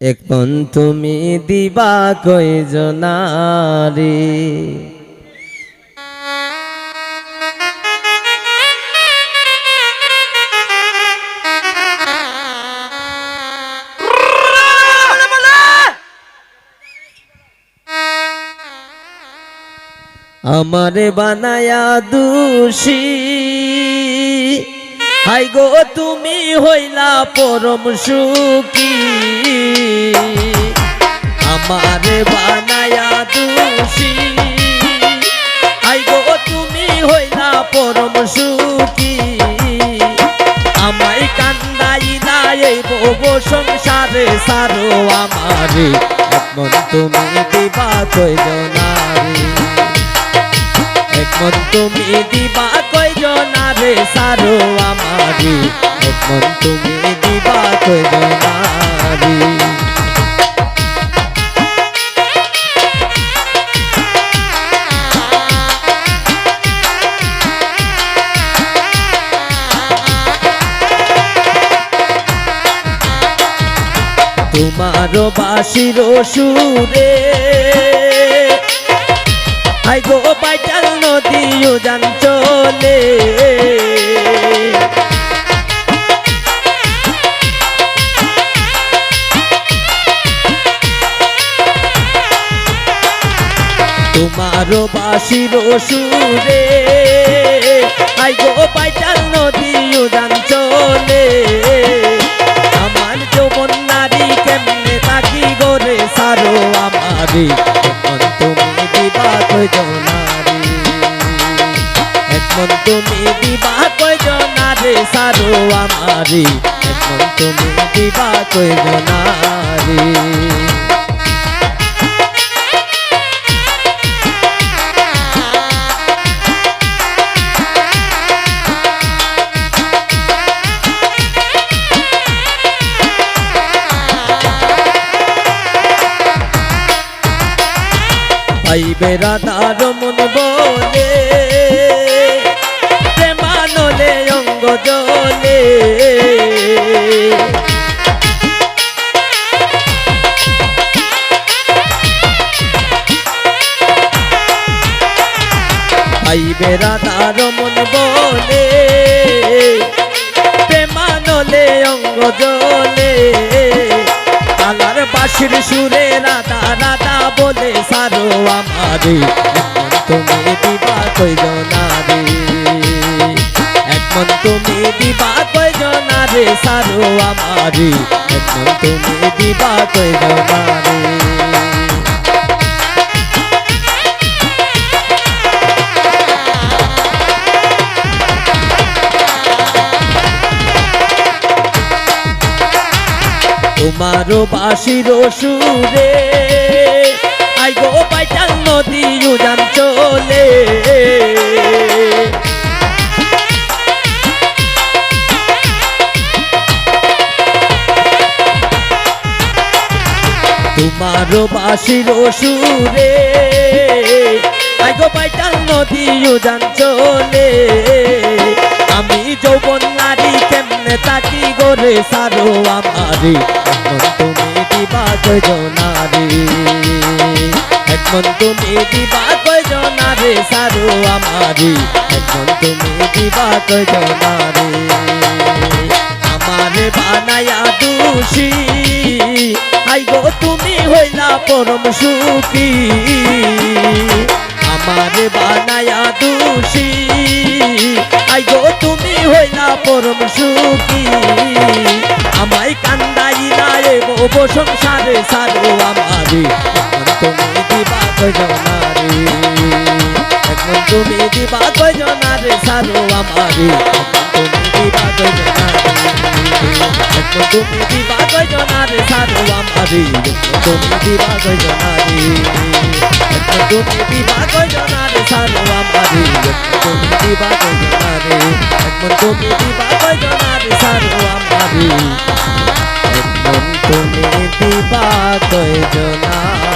এক মন তুমি দিবা কয়জনারে আমারে বানায়া দোষী হাই গো তুমি হইলা পরম সুখী আমারে বানায়া দোষী হাই গো তুমি হইলা পরম সুখী আমায় কান্দাইলা এই ভব সংসারে সারো আমারে এক মন তুমি দিবা কয়জনারে এক মন তুমি দিবা কয়জনারে সারো আমারে এক মন তুমি দিবা কয়জনারে তোমার বাঁশির সুরে আই গো বাইটাল নদীও জান চলে তোমার বাঁশির সুরে আই গো বাইটাল নদীও জান চলে আমার যৌবন নারী কেমনে থাকি গোরে সারো আমারে এখন তুমি দিবা কয়জনারে এক মন তুমি দিবা কয়জনারে সারো আমারে এখন তুমি দিবা কয়জনারে আই বেড়াদার মন বলে প্রেমানলে অঙ্গ জলে আই বেড়াদার মন বলে প্রেমানলে অঙ্গ জলে আলার বাঁশির সুরে রাধা রাধা বলে সারো আমারে তুমি দিবা কয়জনারে এক মন তুমি দিবা কয়জনারে সারো আমারে এক মন তুমি দিবা কয়জনারে তোমারো বাঁশির সুরে আই গো বাইটাল নদী উজান চলে তোমারো বাঁশির সুরে আই গো বাইটাল নদী উজান চলে আমি যৌবন নারী কেমনে তাকি গোরে সারো আমারে এখন তুমি দিবা কয়জনারে এক মন তুমি দিবা কয়জনারে সারো আমারে এখন তুমি দিবা কয়জনারে আমারে বানায়া দোষী আই গো তুমি হইলা পরম সুখী আমারে বানায়া দোষী আই গো তুমি হইলা পরম সুখী আমায় কান্দাইলা এ ভব সংসারে সারো আমারে এখন তুমি দিবা কয়জনারে এখন তুমি দিবা কয়জনারে সারো আমারে এখন তুমি দিবা কয়জনারে এখন তুমি দিবা কয়জনারে সারো আমারে এখন তুমি দিবা কয়জনারে এখন তুমি দিবা কয়জনারে সারো আমারে এখন তুমি দিবা কয়জনারে এখন তুমি দিবা কয়জনারে সারো আমারে এখন তুমি দিবা কয়জনারে